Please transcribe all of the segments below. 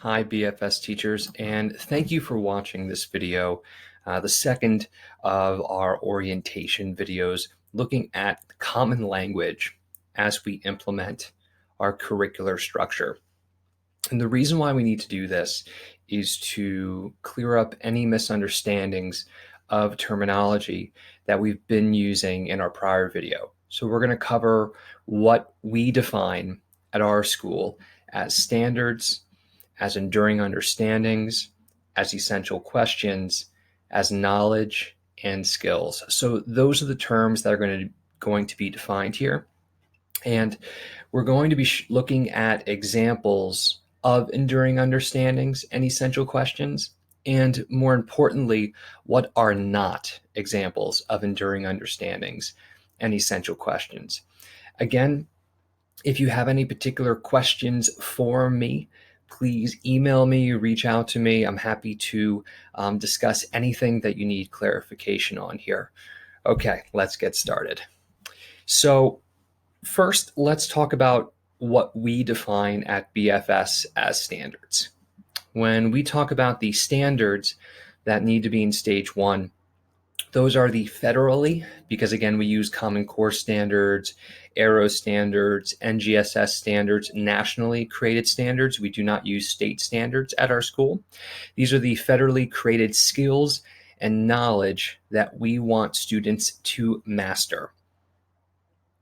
Hi, BFS teachers, and thank you for watching this video, the second of our orientation videos looking at common language as we implement our curricular structure. And the reason why we need to do this is to clear up any misunderstandings of terminology that we've been using in our prior video. So we're going to cover what we define at our school as standards, as enduring understandings, as essential questions, as knowledge and skills. So those are the terms that are going to be defined here. And we're going to be looking at examples of enduring understandings and essential questions. And more importantly, what are not examples of enduring understandings and essential questions. Again, if you have any particular questions for me, please email me, reach out to me. I'm happy to discuss anything that you need clarification on here. Okay, let's get started. So first, let's talk about what we define at BFS as standards. When we talk about the standards that need to be in stage one, those are the federally, because again, we use Common Core standards, Aero standards, NGSS standards, nationally created standards. We do not use state standards at our school. These are the federally created skills and knowledge that we want students to master.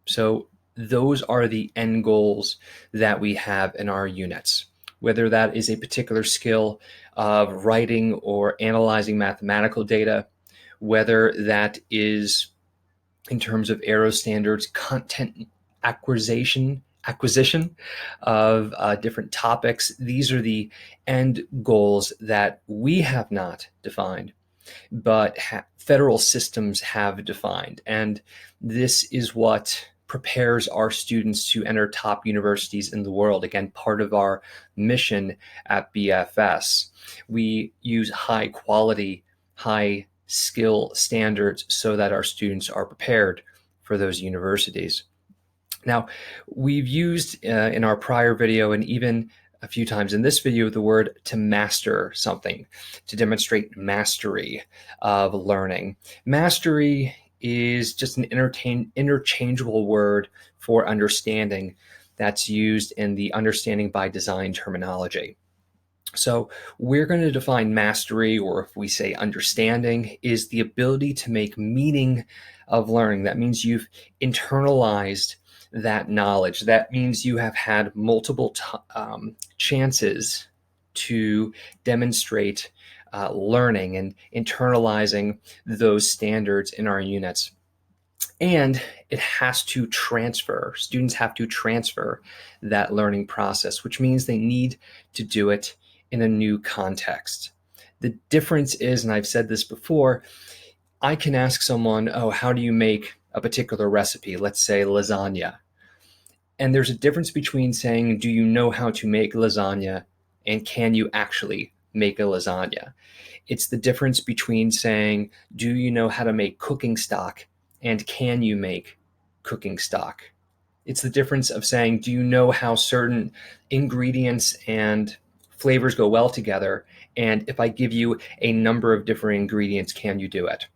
So those are the end goals that we have in our units, whether that is a particular skill of writing or analyzing mathematical data, whether that is in terms of Aero standards, content acquisition of different topics. These are the end goals that we have not defined, but federal systems have defined. And this is what prepares our students to enter top universities in the world. Again, part of our mission at BFS. We use high quality, high skill standards so that our students are prepared for those universities. Now, we've used in our prior video and even a few times in this video the word to master something, to demonstrate mastery of learning. Mastery is just an interchangeable word for understanding that's used in the understanding by design terminology. So we're going to define mastery, or if we say understanding, is the ability to make meaning of learning. That means you've internalized that knowledge. That means you have had multiple chances to demonstrate learning and internalizing those standards in our units. And it has to transfer. Students have to transfer that learning process, which means they need to do it in a new context. The difference is, and I've said this before, I can ask someone, oh, how do you make a particular recipe? Let's say lasagna. And there's a difference between saying, do you know how to make lasagna, and can you actually make a lasagna? It's the difference between saying, do you know how to make cooking stock, and can you make cooking stock? It's the difference of saying, do you know how certain ingredients and flavors go well together? And if I give you a number of different ingredients, can you do it?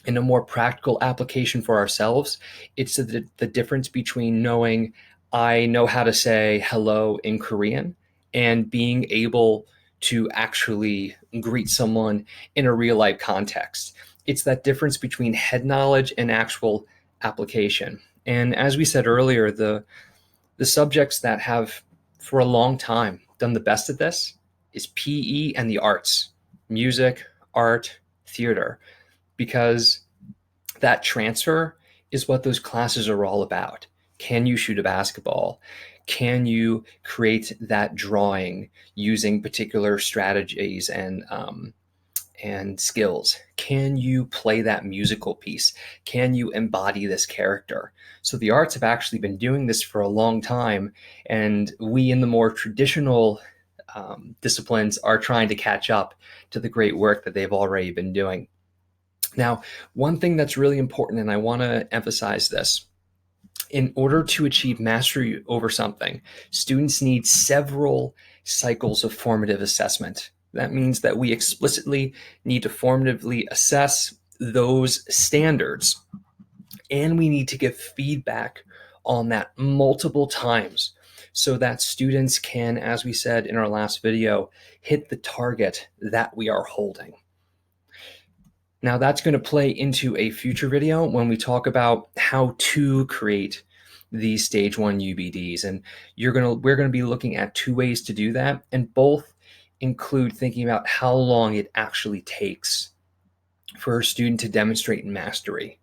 In a more practical application for ourselves, it's the difference between knowing I know how to say hello in Korean and being able to actually greet someone in a real life context. It's that difference between head knowledge and actual application. And as we said earlier, the subjects that have for a long time done the best at this is PE and the arts, music, art, theater, because that transfer is what those classes are all about. Can you shoot a basketball? Can you create that drawing using particular strategies and skills? Can you play that musical piece? Can you embody this character? So the arts have actually been doing this for a long time, and we in the more traditional disciplines are trying to catch up to the great work that they've already been doing. Now, one thing that's really important, and I want to emphasize this, in order to achieve mastery over something, students need several cycles of formative assessment. That means that we explicitly need to formatively assess those standards, and we need to give feedback on that multiple times so that students can, as we said in our last video, hit the target that we are holding. Now that's going to play into a future video when we talk about how to create these stage 1 UBDs. And we're going to be looking at 2 ways to do that, and both include thinking about how long it actually takes for a student to demonstrate mastery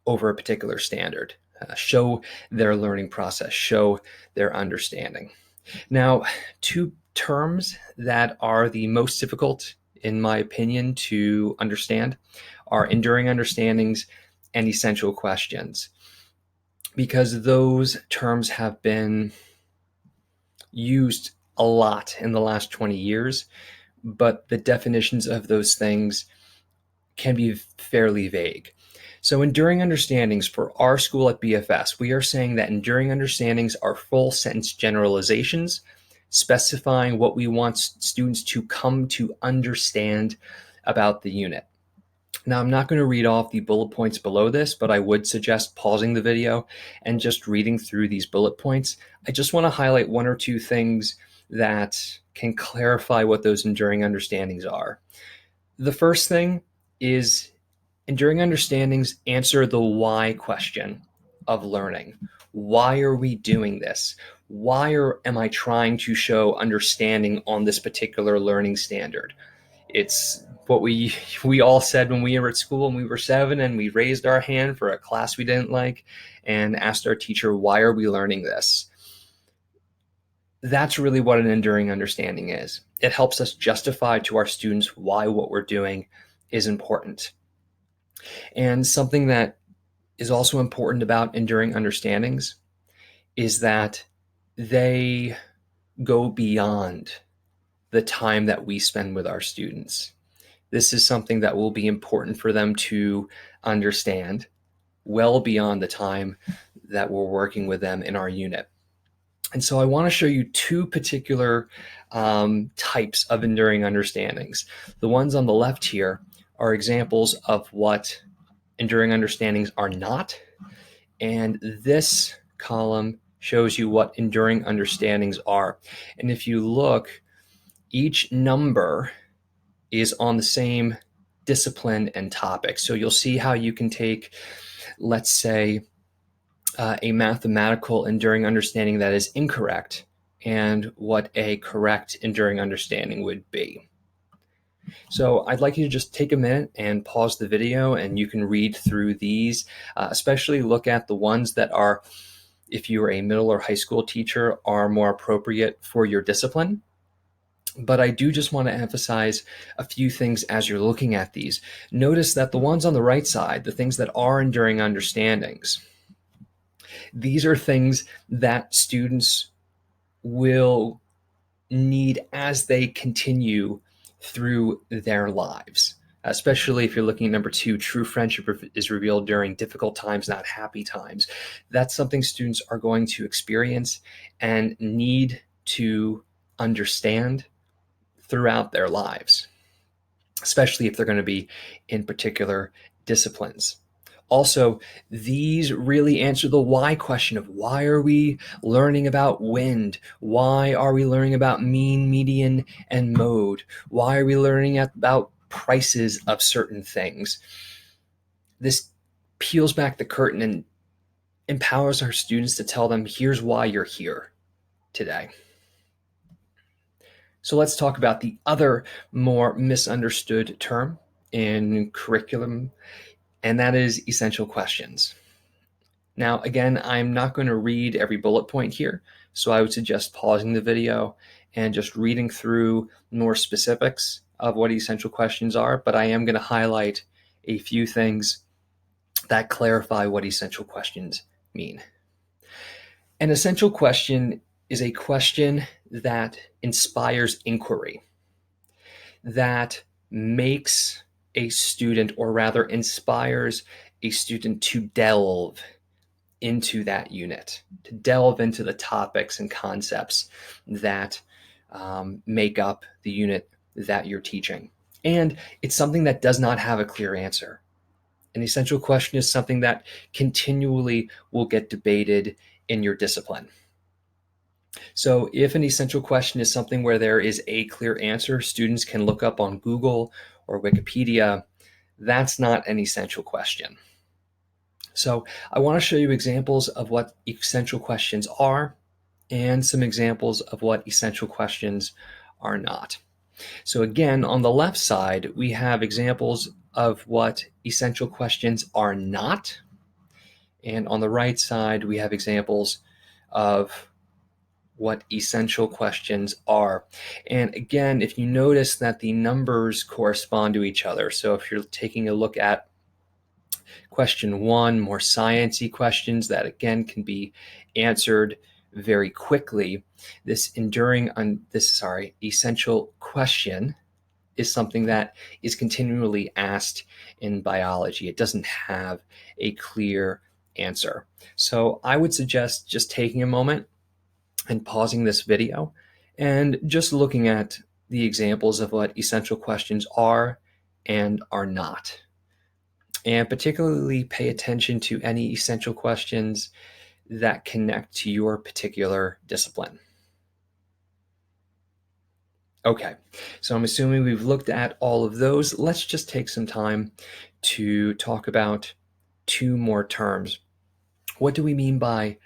over a particular standard, show their learning process, show their understanding. Now, 2 terms that are the most difficult, in my opinion, to understand are enduring understandings and essential questions, because those terms have been used a lot in the last 20 years, but the definitions of those things can be fairly vague. So enduring understandings for our school at BFS, we are saying that enduring understandings are full sentence generalizations specifying what we want students to come to understand about the unit. Now, I'm not going to read off the bullet points below this, but I would suggest pausing the video and just reading through these bullet points. I just want to highlight 1 or 2 things that can clarify what those enduring understandings are. The first thing is enduring understandings answer the why question of learning. Why are we doing this? Why am I trying to show understanding on this particular learning standard? It's what we all said when we were at school when we were 7 and we raised our hand for a class we didn't like and asked our teacher, why are we learning this? That's really what an enduring understanding is. It helps us justify to our students why what we're doing is important. And something that is also important about enduring understandings is that they go beyond the time that we spend with our students. This is something that will be important for them to understand well beyond the time that we're working with them in our unit. And so I want to show you 2 particular types of enduring understandings. The ones on the left here are examples of what enduring understandings are not, and this column shows you what enduring understandings are. And if you look, each number is on the same discipline and topic. So you'll see how you can take, let's say, a mathematical enduring understanding that is incorrect and what a correct enduring understanding would be. So I'd like you to just take a minute and pause the video, and you can read through these, especially look at the ones that are, if you're a middle or high school teacher, are more appropriate for your discipline. But I do just want to emphasize a few things as you're looking at these. Notice that the ones on the right side, the things that are enduring understandings, these are things that students will need as they continue through their lives, especially if you're looking at number 2, true friendship is revealed during difficult times, not happy times. That's something students are going to experience and need to understand throughout their lives, especially if they're going to be in particular disciplines. Also, these really answer the why question of why are we learning about wind? Why are we learning about mean, median, and mode? Why are we learning about prices of certain things? This peels back the curtain and empowers our students to tell them, here's why you're here today. So let's talk about the other more misunderstood term in curriculum, and that is essential questions. Now, again, I'm not going to read every bullet point here, so I would suggest pausing the video and just reading through more specifics of what essential questions are, but I am going to highlight a few things that clarify what essential questions mean. An essential question is a question that inspires inquiry, that makes a student, or rather inspires a student to delve into that unit, to delve into the topics and concepts that make up the unit that you're teaching. And it's something that does not have a clear answer. An essential question is something that continually will get debated in your discipline. So if an essential question is something where there is a clear answer, students can look up on Google or Wikipedia, that's not an essential question. So I want to show you examples of what essential questions are and some examples of what essential questions are not. So again, on the left side, we have examples of what essential questions are not. And on the right side, we have examples of what essential questions are. And again, if you notice that the numbers correspond to each other, so if you're taking a look at question 1, more sciencey questions that again can be answered very quickly, this essential question is something that is continually asked in biology. It doesn't have a clear answer. So I would suggest just taking a moment and pausing this video and just looking at the examples of what essential questions are and are not. And particularly pay attention to any essential questions that connect to your particular discipline. Okay, so I'm assuming we've looked at all of those. Let's just take some time to talk about 2 more terms. What do we mean by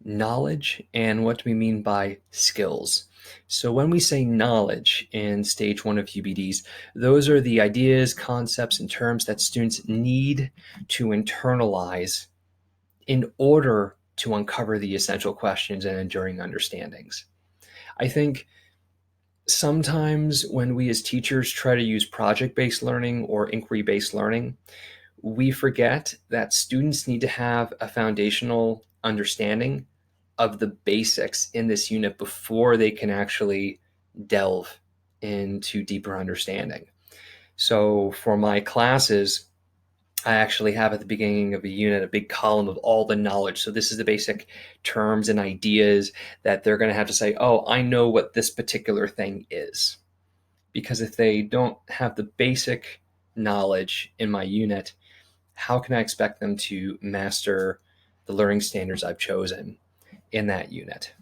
knowledge and what do we mean by skills? So when we say knowledge in stage 1 of UBDs, those are the ideas, concepts, and terms that students need to internalize in order to uncover the essential questions and enduring understandings. I think sometimes when we as teachers try to use project-based learning or inquiry-based learning, we forget that students need to have a foundational understanding of the basics in this unit before they can actually delve into deeper understanding. So for my classes, I actually have at the beginning of a unit a big column of all the knowledge. So this is the basic terms and ideas that they're going to have to say, oh, I know what this particular thing is. Because if they don't have the basic knowledge in my unit, how can I expect them to master the learning standards I've chosen in that unit?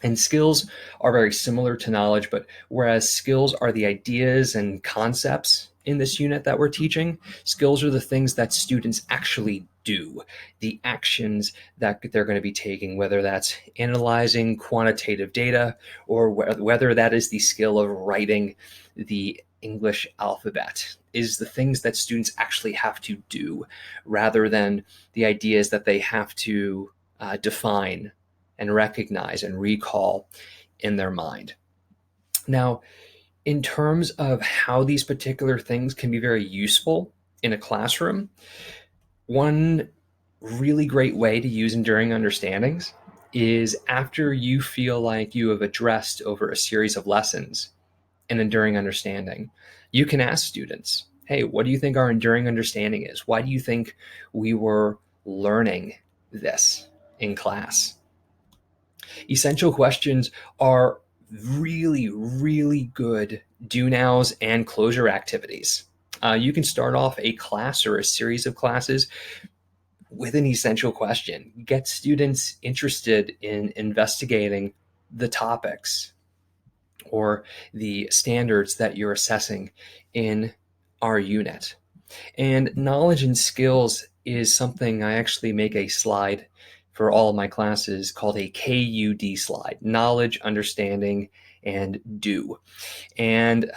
And skills are very similar to knowledge, but whereas skills are the ideas and concepts in this unit that we're teaching, skills are the things that students actually do, the actions that they're going to be taking, whether that's analyzing quantitative data or whether that is the skill of writing the English alphabet, is the things that students actually have to do rather than the ideas that they have to define and recognize and recall in their mind. Now, in terms of how these particular things can be very useful in a classroom, one really great way to use enduring understandings is after you feel like you have addressed over a series of lessons an enduring understanding, you can ask students, hey, what do you think our enduring understanding is? Why do you think we were learning this in class? Essential questions are really, really good do nows and closure activities. You can start off a class or a series of classes with an essential question. Get students interested in investigating the topics or the standards that you're assessing in our unit. And knowledge and skills is something I actually make a slide for all of my classes called a KUD slide, knowledge, understanding, and do. And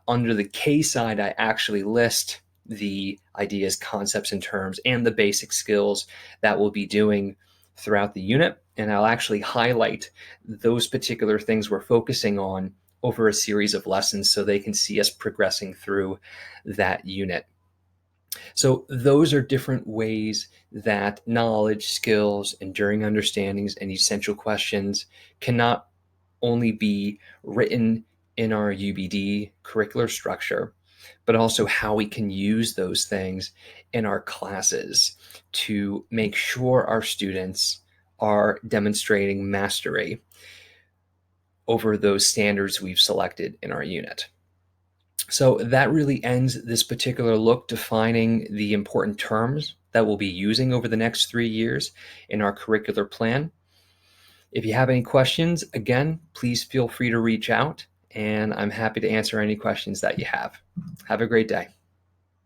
under the K side, I actually list the ideas, concepts, and terms, and the basic skills that we'll be doing throughout the unit. And I'll actually highlight those particular things we're focusing on over a series of lessons so they can see us progressing through that unit. So those are different ways that knowledge, skills, enduring understandings, and essential questions cannot only be written in our UBD curricular structure, but also how we can use those things in our classes to make sure our students are demonstrating mastery over those standards we've selected in our unit. So that really ends this particular look defining the important terms that we'll be using over the next 3 years in our curricular plan. If you have any questions, again, please feel free to reach out, and I'm happy to answer any questions that you have. Have a great day.